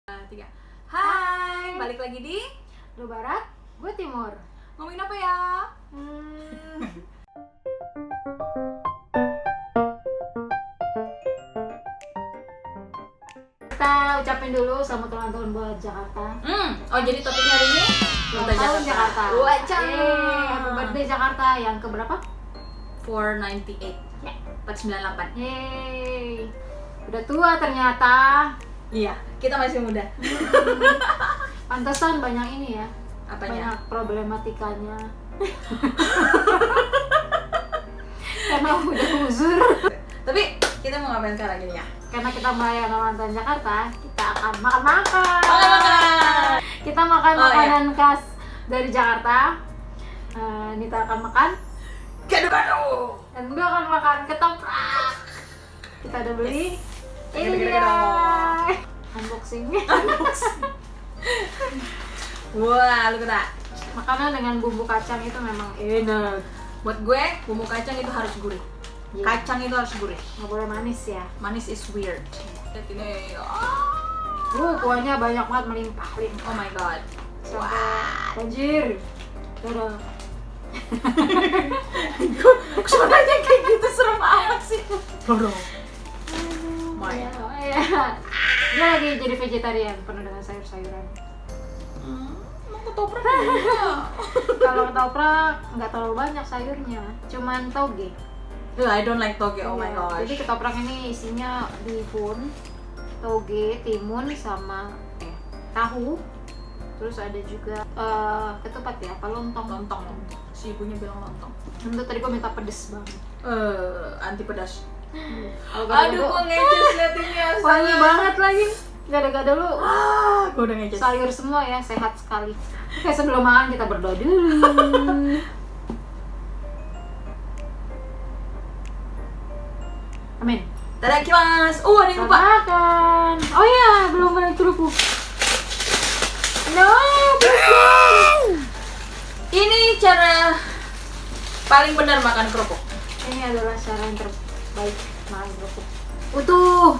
3. Hai, balik lagi di Lu barat, gue timur. ngomongin apa ya? Kita ucapin dulu selamat ulang tahun buat Jakarta. Oh jadi topiknya hari ini Ulang tahun Jakarta. Wajah. Happy birthday Jakarta yang keberapa? 498. Ya. 498. Yeay. Udah tua ternyata. Iya, kita masih muda. Pantesan banyak ini ya. Apanya? Banyak problematikanya. Karena udah uzur. Tapi kita mau ngapain sekarang ini ya? Karena kita merayakan ulang tahun Jakarta, kita akan makan-makan. Makan. Kita makan Oh, makanan khas dari Jakarta. Nita akan makan, Gado-gado. dan gue akan makan ketoprak. Kita udah beli. Gado-gado. Unboxing. Wah, lu kena. Makanan dengan bumbu kacang itu memang enak. Buat gue, bumbu kacang itu harus gurih. Iya. Kacang itu harus gurih. Nggak boleh manis ya. Manis is weird. Lihat ini. Kuahnya banyak banget, melimpah-limpah. Oh my god. Sampai banjir. Dadah. Suaranya kayak gitu serem amat sih. Dorong. Ya, ya. Dia lagi jadi vegetarian, penuh dengan sayur-sayuran. Mau ketoprak ya? Kalau ketoprak nggak terlalu banyak sayurnya, cuman toge. I don't like toge, oh my Iya. gosh. Jadi ketoprak ini isinya bihun, toge, timun, sama tahu. Terus ada juga ketupat ya, apa lontong. Lontong. Si ibunya bilang lontong. Untuk tadi gue minta pedes banget. Anti pedas. Kalau Aduh, gue ngeces liatinnya. wangi banget lagi. Gada-gada lu. Gue udah ngeces. Sayur semua ya, sehat sekali. Oke, sebelum makan kita berdoa dulu. Amin. Tadakimasu. Ada yang lupa. Makan. Oh ya, belum makan kerupuk. No, belum. Ini cara paling benar makan kerupuk. Ini adalah cara yang terbaik makan kerupuk. Utuh.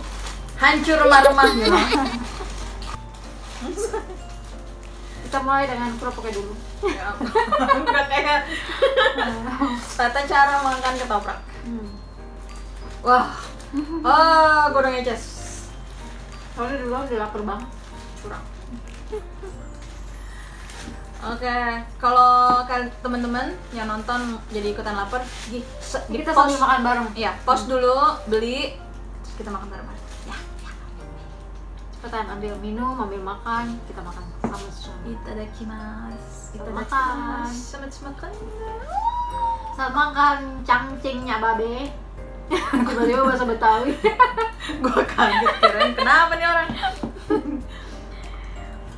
Hancur rumah-rumah ya. Kita mulai dengan kerupuknya dulu. Udah kayak tata cara makan ketoprak. Wah. Gue udah ngeces. Soalnya dulu udah lapar banget. Kurang. Oke, kalau kalian teman-teman yang nonton jadi ikutan lapar, Kita sambil makan bareng. Iya, pause dulu, beli, terus kita makan bareng. Ya. Cepetan ambil minum, ambil makan, kita makan sama-sama. Itadakimasu. Selamat makan. Selamat makan. Saat makan cangcingnya babe. Tiba-tiba bahasa Betawi. Gue kaget kirain kenapa nih orang.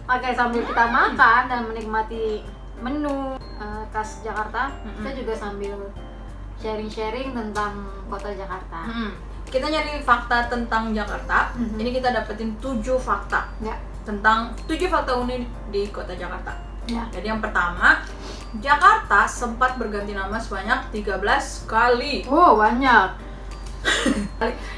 Oke, sambil kita makan dan menikmati menu khas Jakarta, kita juga sambil sharing-sharing tentang kota Jakarta. Kita nyari fakta tentang Jakarta. Ini kita dapetin 7 fakta Ya. tentang 7 fakta unik di kota Jakarta. Ya. Jadi yang pertama, Jakarta sempat berganti nama sebanyak 13 kali. Oh, banyak.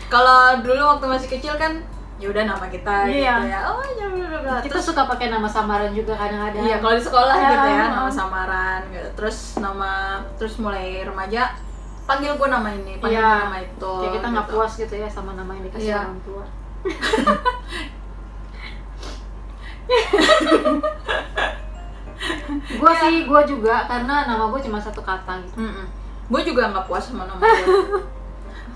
Kalau dulu waktu masih kecil kan ya udah nama kita Iya. gitu ya. Oh ya udah. Kita suka pakai nama samaran juga kadang-kadang. Iya, kalau di sekolah Ya. gitu ya, nama samaran gitu. Terus mulai remaja panggil gue nama ini, panggil Iya. gue nama itu. Kayak kita nggak gitu. puas gitu ya sama nama yang dikasih Iya. orang tua. Gua juga karena nama gue cuma satu kata gitu. Gue juga nggak puas sama nama gue.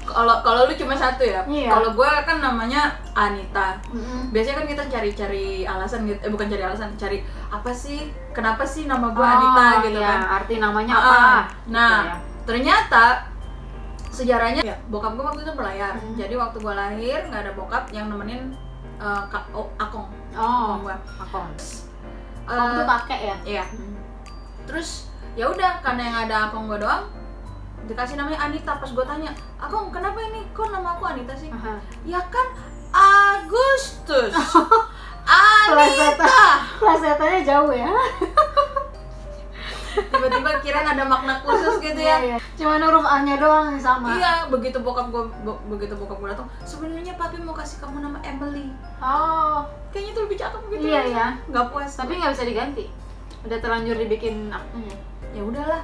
Kalau lu cuma satu ya. Iya. Kalau gue kan namanya Anita. Mm-mm. Biasanya kan kita cari-cari alasan gitu. Bukan cari alasan, cari apa sih? Kenapa sih nama gue Oh, Anita gitu iya. kan? Arti namanya apa? Nah, Gitu ya. ternyata sejarahnya ya, bokap gue waktu itu berlayar. Hmm. Jadi waktu gue lahir nggak ada bokap yang nemenin akong. Oh, gue. Akong. Akong tuh kakek ya? Iya. Terus ya udah karena yang ada akong gue doang dikasih namanya Anita. Pas gue tanya, Akong kenapa ini kok nama aku Anita sih? Aha. Ya kan Agustus. Anita. Plesetannya jauh ya. tiba-tiba kirain ada makna khusus gitu ya. Iya. Cuma huruf A-nya doang yang sama. Iya, begitu bokap gue datang, sebenarnya papi mau kasih kamu nama Emily. Oh, Kayaknya tuh lebih cakep gitu. iya ya. Nggak puas. Tapi nggak bisa diganti. Udah terlanjur dibikin aktunya. Ya udahlah.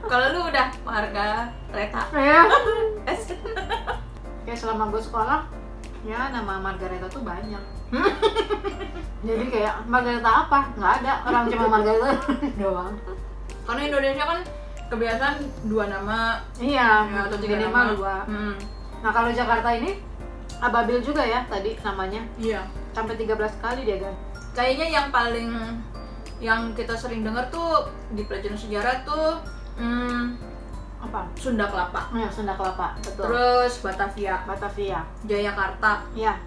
Kalau lu udah Margareta. Ya. Eh, Kayak selama gue sekolah, ya nama Margareta tuh banyak. Jadi kayak Margareta apa? Nggak ada, orang cuma Margareta doang. Karena Indonesia kan kebiasaan 2 nama Iya, ya, atau 3 minimal nama. 2. Nah kalau Jakarta ini Ababil juga ya tadi namanya. Iya. Sampai 13 kali dia ganti. Kayaknya yang kita sering dengar tuh di pelajaran sejarah tuh Apa? Sunda Kelapa. Ya, Sunda Kelapa, betul. Terus Batavia, Batavia. Jayakarta. Ya,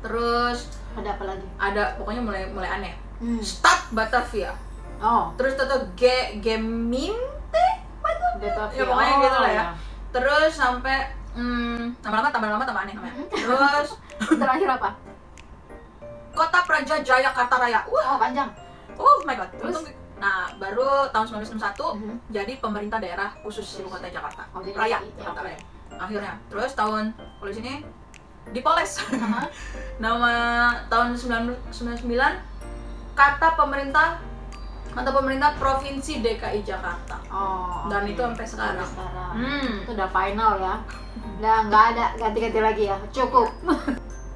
Terus ada apa lagi? ada pokoknya mulai aneh. Hmm. Stad Batavia. Oh, Terus Geminte. Batavia. Ya pokoknya Oh, gitu lah ya. ya. Terus sampai tambah lama tambah aneh namanya. Terus Terakhir apa? Kota Praja Jayakarta Raya. Wah, Oh, panjang. oh my god. Terus? Nah, baru tahun 1961 Mhm. jadi pemerintah daerah khusus ibu kota Jakarta. Oh, jadi Raya, iya, Jakarta oke. Raya. Akhirnya. Terus tahun kalau di sini dipoles. Aha. Nama tahun 1999 kata pemerintah Provinsi DKI Jakarta. Oh. Dan oke. itu sampai sekarang. Itu udah final ya. Udah nggak ada ganti-ganti lagi ya. Cukup.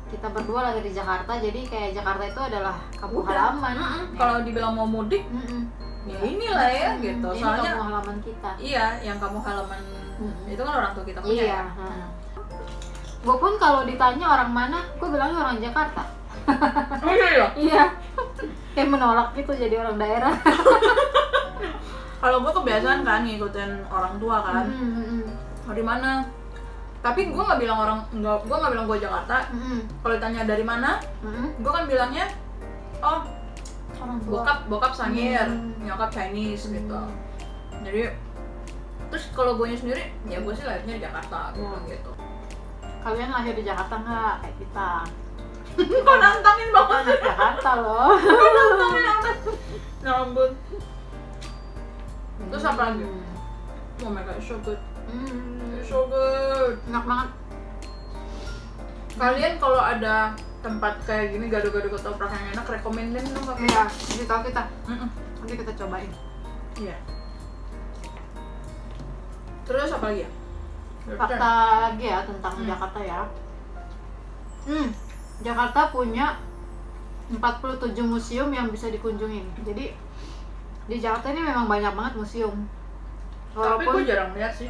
Kita berdua lagi di Jakarta, jadi kayak Jakarta itu adalah kampung Udah. halaman. Ya. Kalau dibilang mau mudik, Mm-mm. ya inilah ya gitu. Ini Soalnya kampung halaman kita. iya, yang kamu halaman itu kan orang tua kita punya Iya. ya. Gue pun kalau ditanya orang mana, gue bilangnya orang Jakarta. Oh iya. Iya. Kayak menolak gitu jadi orang daerah. Kalau gue kebiasaan kan ngikutin orang tua kan. Oh, di mana? Tapi gue nggak bilang gue Jakarta. Kalau ditanya dari mana, gue kan bilangnya oh Orang tua. bokap Sangir, nyokap Chinese gitu. Jadi terus kalau gue sendiri ya gue sih lahirnya di Jakarta gitu. Kalian lahir di Jakarta nggak kayak kita? Kok nantangin banget? Anak Jakarta loh. Nantangin banget. Ya ampun. Terus apa lagi? Oh my god, it's so good. It's so good. Enak banget. Kalian kalau ada tempat kayak gini gado-gado ketoprak yang enak, rekomenin dong ke Iya, kasih tahu kita. Mm-mm. Nanti kita cobain. Iya. Terus apa lagi ya? Fakta lagi ya tentang Jakarta ya. Jakarta punya 47 museum yang bisa dikunjungin. Jadi di Jakarta ini memang banyak banget museum. Tapi gue jarang lihat sih.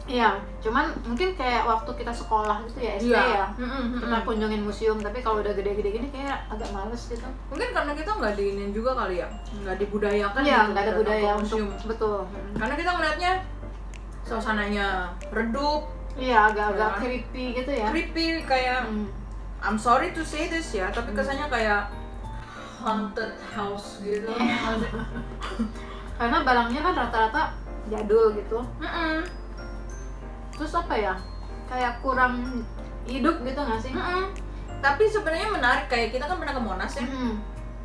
Iya, cuman mungkin kayak waktu kita sekolah gitu ya, SD ya. Kita kunjungin museum, tapi kalau udah gede-gede gini kayak agak males gitu. Mungkin karena kita nggak diinin juga kali ya, nggak dibudayakan. Iya, gitu nggak ada datang budaya ke untuk museum. betul. Karena kita ngeliatnya suasananya redup, Iya, agak-agak Ya. creepy gitu ya. creepy kayak Hmm. I'm sorry to say this ya, tapi kesannya kayak haunted house gitu. Karena barangnya kan rata-rata jadul gitu. Terus apa ya? Kayak kurang hidup gitu nggak sih? Tapi sebenarnya menarik, kayak kita kan pernah ke Monas ya.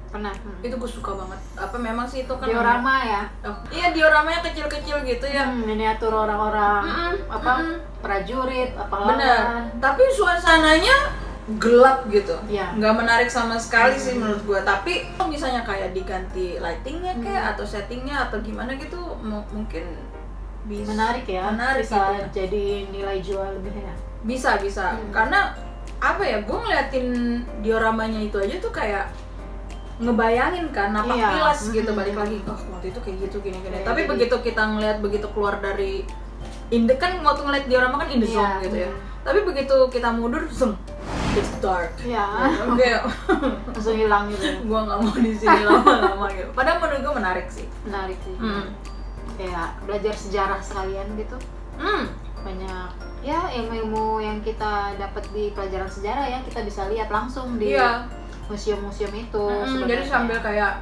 Pernah. Itu gue suka banget. Apa memang sih itu kan Diorama ya. Oh, iya, dioramanya kecil-kecil gitu ya. Miniatur orang-orang prajurit, apa Bener. Tapi suasananya gelap gitu. Iya. Nggak menarik sama sekali sih menurut gue. Tapi kalau misalnya kayak diganti lightingnya kayak atau settingnya atau gimana gitu, mungkin bisa Menarik ya. Menarik bisa gitu ya. jadi nilai jual lebih ya. Bisa karena apa ya, gue ngeliatin dioramanya itu aja tuh kayak ngebayangin kan napak Iya. tilas gitu, balik lagi oh waktu itu kayak gitu gini Kayak tapi jadi- begitu kita ngeliat, begitu keluar dari kan waktu ngeliat diorama kan in the zone Iya. gitu ya, tapi begitu kita mundur zoom, it's dark. Iya. Oke. Langsung hilang gitu. Gue nggak mau di sini lama-lama gitu. Padahal menurut gue menarik sih. Menarik sih. Hmm. Kayak belajar sejarah sekalian gitu. Banyak ya ilmu-ilmu yang kita dapat di pelajaran sejarah ya, kita bisa lihat langsung di Iya. museum-museum itu. Jadi sebenarnya. sambil kayak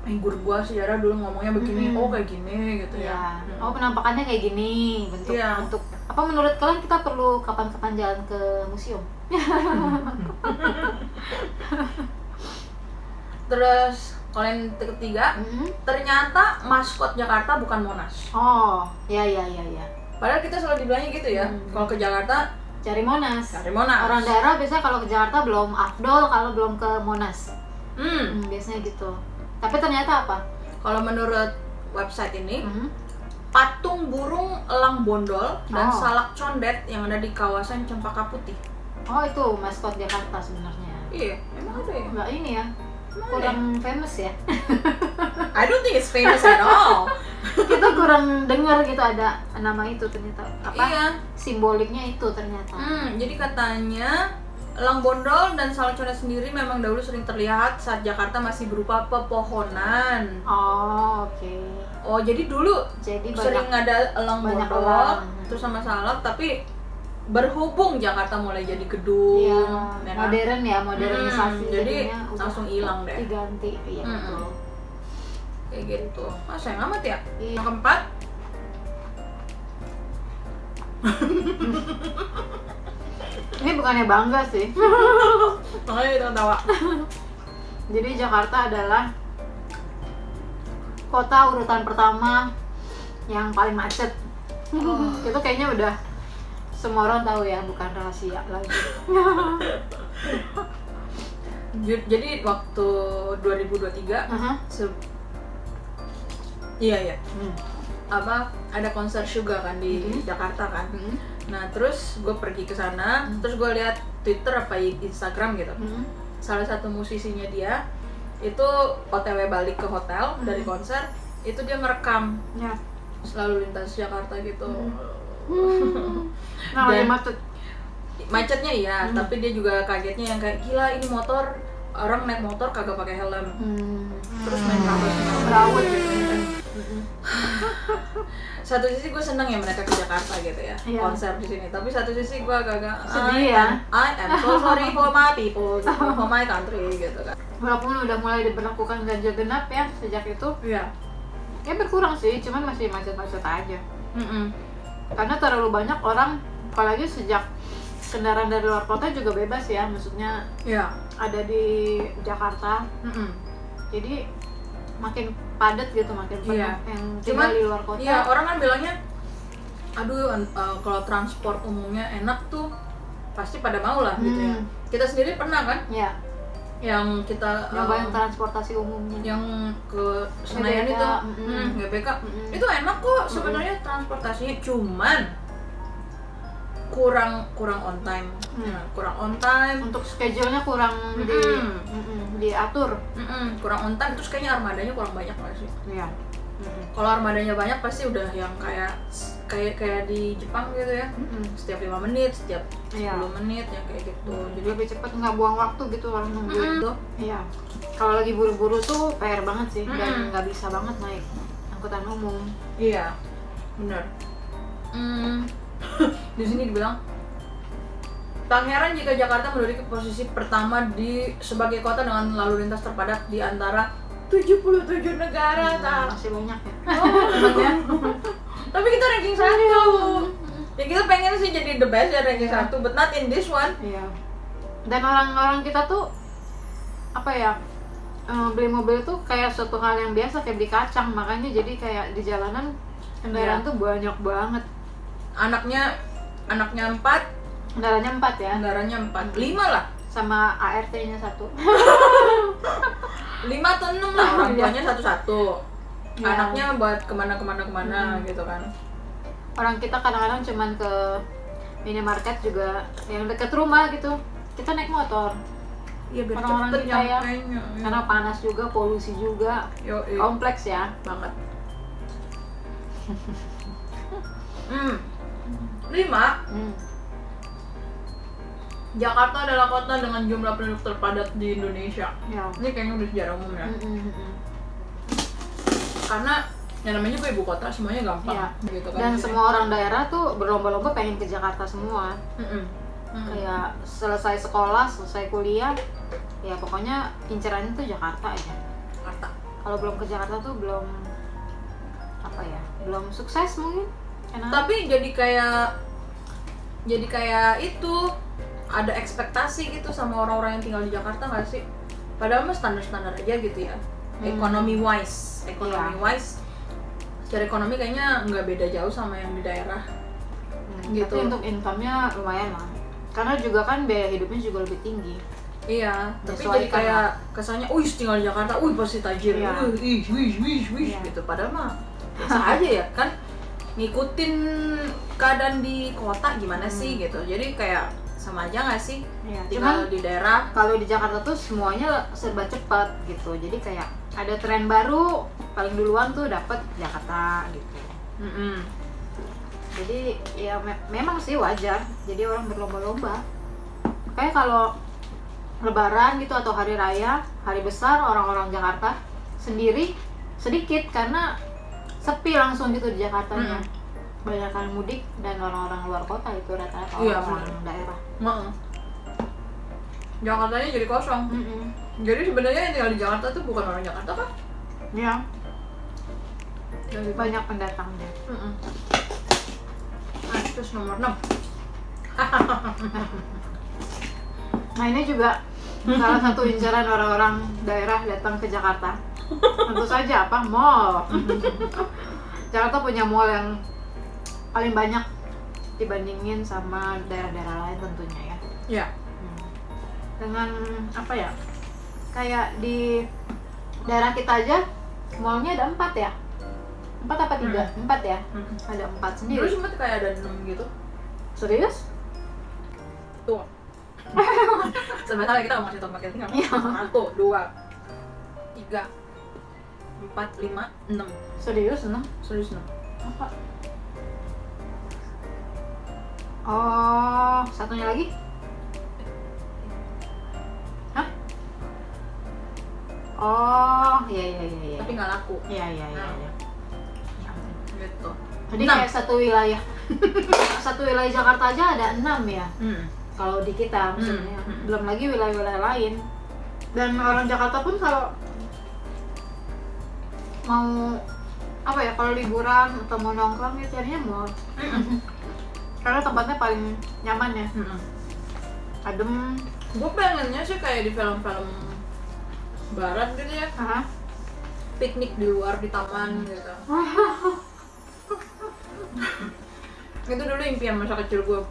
guru gua sejarah dulu ngomongnya begini, oh kayak gini gitu ya. ya. Oh, penampakannya kayak gini, bentuk Iya. bentuk. Apa menurut kalian kita perlu kapan-kapan jalan ke museum? Terus Kalau yang ketiga, ternyata maskot Jakarta bukan Monas. Oh, ya. Padahal kita selalu dibilangnya gitu ya. Kalau ke Jakarta cari Monas. cari Monas. Orang daerah biasanya kalau ke Jakarta belum afdol kalau belum ke Monas. Biasanya gitu. Tapi ternyata apa? Kalau menurut website ini, patung burung elang bondol dan salak condet yang ada di kawasan Cempaka Putih. Oh, itu maskot Jakarta sebenarnya. Iya, emang ada ya? Enggak ini ya. Kurang famous ya. I don't think it's famous at all. Kita kurang dengar gitu ada nama itu ternyata. Apa? Iya. Simboliknya itu ternyata. Jadi katanya elang bondol dan salak condet sendiri memang dahulu sering terlihat saat Jakarta masih berupa pepohonan. Oh, oke. Oh, jadi dulu Jadi sering ada elang banyak bondol elang. terus sama salak, tapi berhubung Jakarta mulai jadi gedung, Iya, ya kan? modern ya, modernisasi jadi jadinya udah langsung hilang deh. diganti. Iya, betul. Kayak gitu. Sayang amat ya. Iya. Yang keempat, Ini bukannya bangga sih. makanya kita ketawa. Jadi Jakarta adalah kota urutan pertama yang paling macet. Itu kayaknya udah semua orang tahu ya, bukan rahasia lagi. Jadi waktu 2023 iya apa ada konser Suga kan di Jakarta kan. Nah terus gue pergi ke sana, terus gue lihat Twitter apa Instagram gitu. Salah satu musisinya dia itu OTW balik ke hotel dari konser, itu dia merekam lalu lintas Jakarta gitu. Nah, Dan macetnya iya, tapi dia juga kagetnya yang kayak gila ini motor, orang naik motor kagak pakai helm. Terus main kabel berawut gitu. Satu sisi gue seneng ya mereka ke Jakarta gitu ya, konser di sini. Tapi satu sisi gue agak sedih ya. I am so sorry for my people, gitu, for my country gitu kan. Walaupun udah mulai diberlakukan ganjil genap ya sejak itu, Iya. ya berkurang sih, cuman masih macet-macet aja. Karena terlalu banyak orang, apalagi sejak kendaraan dari luar kota juga bebas ya, maksudnya ada di Jakarta. Jadi makin padat gitu, makin penuh yang tinggal di luar kota. Iya, orang kan bilangnya aduh kalau transport umumnya enak tuh pasti pada mau lah gitu ya. Kita sendiri pernah kan? Iya. Yang kita Nyobain transportasi umumnya. yang ke Senayan GBK, itu, GBK. Itu enak kok sebenarnya transportasinya, cuman kurang on time. Kurang on time. Untuk schedule-nya kurang diatur. Kurang on time, terus kayaknya armadanya kurang banyak nggak sih? Iya. Kalau armadanya banyak pasti udah yang kayak di Jepang gitu ya. Setiap 5 menit, setiap 10 menit ya kayak gitu. Jadi lebih cepat, nggak buang waktu gitu orang nunggu itu. Iya. Kalau lagi buru-buru tuh PR banget sih, dan nggak bisa banget naik angkutan umum. Iya, benar. Di sini dibilang tak heran jika Jakarta menduduki posisi pertama sebagai kota dengan lalu lintas terpadat di antara 77 negara. Masih banyak ya. Ya. Tapi kita ranking 1. Ya kita pengen sih jadi the best ya, ranking 1, but not in this one. Iya. Dan orang-orang kita tuh apa ya, beli mobil tuh kayak suatu hal yang biasa, kayak beli kacang. Makanya jadi kayak di jalanan kendaraan tuh banyak banget. Anaknya 4, Kendaraannya 4 ya. kendaraannya 4, 5 lah. Sama ART-nya 1. 5 atau 6 lah, orang tuanya satu-satu. Ya. Anaknya buat kemana gitu kan. Orang kita kadang-kadang cuman ke minimarket juga yang deket rumah gitu, kita naik motor. Iya, biar Orang-orang cepet kita ya, nyampainya. karena panas juga, polusi juga, kompleks ya. Banget. 5. Jakarta adalah kota dengan jumlah penduduk terpadat di Indonesia. Ya. Ini kayaknya udah sejarah umum ya. Karena yang namanya juga ibu kota, semuanya gampang. Gitu kan. Dan semua orang daerah tuh berlomba-lomba pengen ke Jakarta semua. Kayak selesai sekolah, selesai kuliah, ya pokoknya incerannya tuh Jakarta aja. Jakarta. Kalau belum ke Jakarta tuh belum belum sukses mungkin. Tapi jadi kayak itu ada ekspektasi gitu sama orang-orang yang tinggal di Jakarta nggak sih? Padahal mah standar-standar aja gitu ya. Economy wise, secara ekonomi kayaknya nggak beda jauh sama yang di daerah. Gitu. Tapi untuk income-nya lumayan lah. Karena juga kan biaya hidupnya juga lebih tinggi. Iya, tapi jadi kayak kesannya, tinggal di Jakarta, pasti tajir, gitu. Padahal mah biasa aja ya, kan ngikutin keadaan di kota gimana sih gitu. Jadi kayak sama aja nggak sih? Iya, tinggal di daerah. Kalau di Jakarta tuh semuanya serba cepat gitu. Jadi kayak ada tren baru, paling duluan tuh dapat Jakarta gitu. Jadi ya memang sih wajar. Jadi orang berlomba-lomba. Kayak kalau Lebaran gitu atau hari raya, hari besar, orang-orang Jakarta sendiri sedikit karena sepi langsung gitu di Jakartanya. Banyak kan mudik dan orang-orang luar kota itu rata-rata orang daerah. Jakartanya jadi kosong. Jadi sebenarnya yang tinggal di Jakarta tuh bukan orang Jakarta kan? Iya. Jadi banyak pendatang deh. Terus nomor 6. Nah ini juga salah satu incaran orang-orang daerah datang ke Jakarta. Tentu saja apa? Mall. Jakarta punya mall yang paling banyak dibandingin sama daerah-daerah lain tentunya ya. Iya. Dengan apa ya? Kayak di daerah kita aja mallnya ada 4 ya? 4 apa 3? 4 ya? Ada 4 sendiri. Dulu sempat kayak ada 6 gitu. Serius? Tuh. Sebenarnya kita masih tahu pakai tinggal. 1, 2, 3, 4, 5, 6. Serius 6? Serius 6. Apa? Oh, satunya lagi? Hah? Oh, iya. Tapi nggak laku. Iya. Gitu. Jadi kayak satu wilayah. Satu wilayah Jakarta aja ada 6 ya. Kalau di kita maksudnya. Belum lagi wilayah-wilayah lain. Dan orang Jakarta pun kalau mau apa ya, kalau liburan atau mau nongkrong ya carinya mall. Karena tempatnya paling nyaman ya. Adem. Gue pengennya sih kayak di film-film barat gitu ya. Piknik di luar di taman gitu. Itu dulu impian masa kecil gue,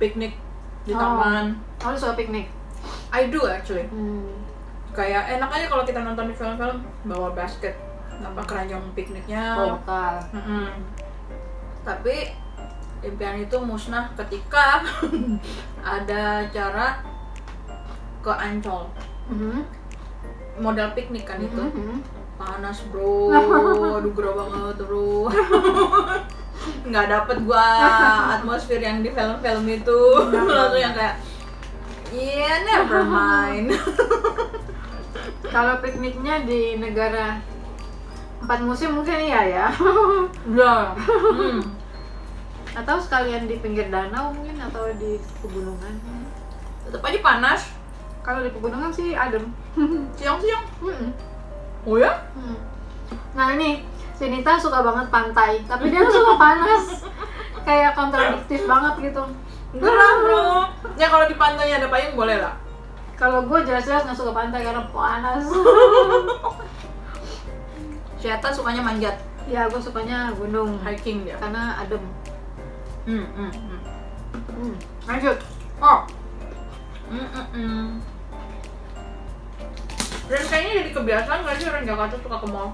piknik di taman. Lu suka piknik? I do actually. Kayak enak aja kalau kita nonton di film-film, bawa basket, keranjang pikniknya. Bekal. Tapi impian itu musnah ketika ada acara ke Ancol. Model piknik kan itu. Panas bro, aduh gerah banget bro. Nggak dapet gua atmosfer yang di film-film itu. Lalu yang kayak never mind. Kalau pikniknya di negara 4 musim mungkin iya ya. Udah. Atau sekalian di pinggir danau mungkin, atau di pegunungan. Tetap aja panas. Kalau di pegunungan sih adem. Siang-siang. Oh ya? Nah ini, si Nita suka banget pantai, tapi dia suka panas. Kayak kontradiktif banget gitu. Enggak lah bro. Ya kalau di pantainya ada payung boleh lah. Kalau gue jelas-jelas nggak suka pantai karena panas. Syata sukanya manjat. Ya gue sukanya gunung, Hiking dia. karena adem. Lanjut. Dan kayaknya jadi kebiasaan nggak sih orang Jakarta suka ke mall?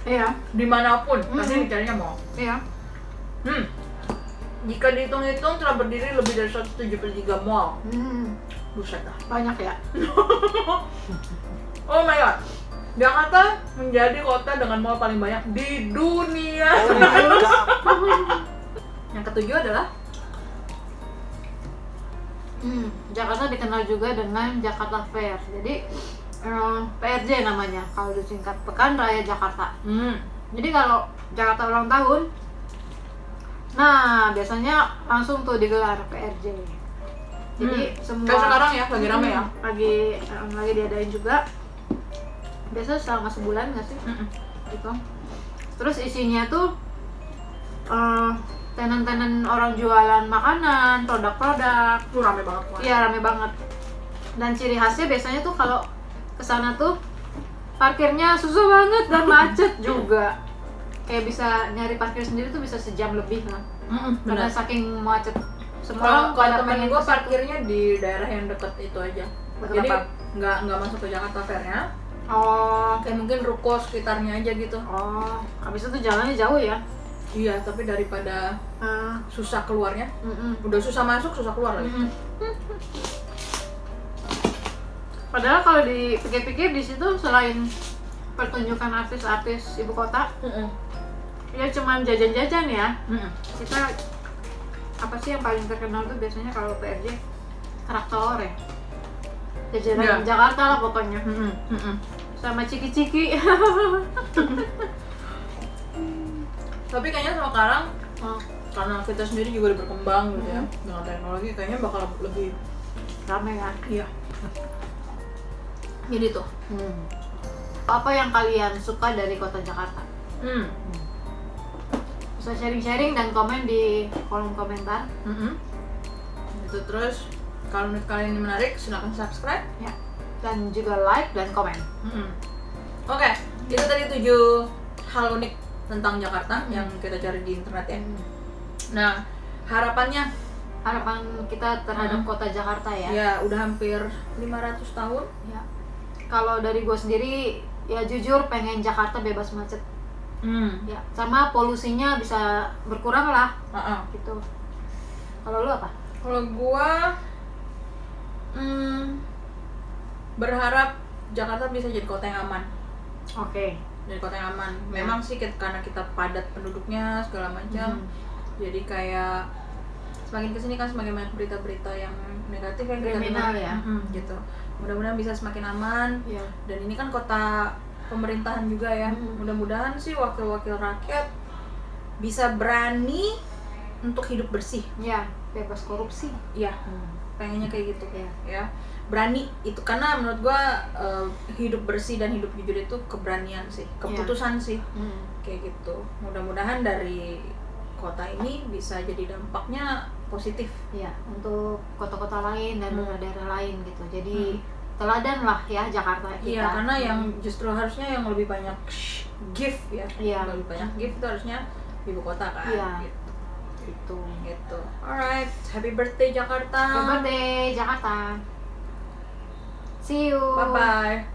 Iya. Dimanapun, pasti dicarinya mall. Iya. Jika dihitung-hitung telah berdiri lebih dari 173 mall. Buset dah. Banyak ya. Oh my god. Jakarta menjadi kota dengan mall paling banyak di dunia. Yang ketujuh adalah Jakarta dikenal juga dengan Jakarta Fair. Jadi PRJ namanya kalau disingkat, Pekan Raya Jakarta. Jadi kalau Jakarta ulang tahun, nah biasanya langsung tuh digelar PRJ. Jadi semua kayak sekarang ya lagi rame ya. Lagi diadain juga. Biasa selama sebulan nggak sih? Gitu. Terus isinya tuh tenan-tenan orang jualan makanan, produk-produk. Rame banget. Iya rame banget. Dan ciri khasnya biasanya tuh kalau kesana tuh parkirnya susah banget dan macet juga. Kayak bisa nyari parkir sendiri tuh bisa sejam lebih lah. Karena saking macet. Semua kalau temen gue parkirnya di daerah yang deket itu aja. Jadi apa? nggak masuk ke Jakarta Fair-nya. Oh, Kayak mungkin ruko sekitarnya aja gitu. oh, habis itu jalannya jauh ya? Iya, tapi daripada susah keluarnya, udah susah masuk, susah keluar lagi. Padahal kalau dipikir-pikir di situ selain pertunjukan artis-artis ibu kota, ya cuman jajan-jajan ya. Kita apa sih yang paling terkenal tuh biasanya kalau PRJ kerak telur ya. Jajanan Jakarta lah pokoknya. Sama ciki-ciki. Tapi kayaknya sekarang karena kita sendiri juga udah berkembang gitu ya dengan teknologi, kayaknya bakal lebih Rame kan? iya. Jadi tuh Apa yang kalian suka dari kota Jakarta? Bisa sharing-sharing dan komen di kolom komentar. Itu terus kalau menurut kalian ini menarik, silahkan subscribe Ya. Dan juga like dan komen. Oke, itu tadi 7 hal unik tentang Jakarta yang kita cari di internet ya. Nah, harapan kita terhadap kota Jakarta ya. Ya, udah hampir 500 tahun. Ya. Kalau dari gue sendiri, ya jujur pengen Jakarta bebas macet. Ya, sama polusinya bisa berkurang lah. Gitu. Kalau lu apa? Kalau gua berharap Jakarta bisa jadi kota yang aman. Oke. Jadi kota yang aman. Memang sih karena kita padat penduduknya segala macam. Jadi kayak semakin kesini kan semakin banyak berita-berita yang negatif yang kriminal ya. Gitu. Mudah-mudahan bisa semakin aman. Ya. Dan ini kan kota pemerintahan juga ya. Mudah-mudahan sih wakil-wakil rakyat bisa berani untuk hidup bersih. Ya, bebas korupsi. Iya. Pengennya kayak gitu ya. Berani itu karena menurut gua hidup bersih dan hidup jujur itu keberanian sih, keputusan sih. Kayak gitu. Mudah-mudahan dari kota ini bisa jadi dampaknya positif ya untuk kota-kota lain dan daerah lain gitu. Jadi teladan lah ya Jakarta kita. Iya, karena yang justru harusnya yang lebih banyak gift ya. Lebih banyak gift itu harusnya ibu kota kan. Iya. Gitu. Alright, happy birthday Jakarta. Happy birthday Jakarta. See you. Bye bye.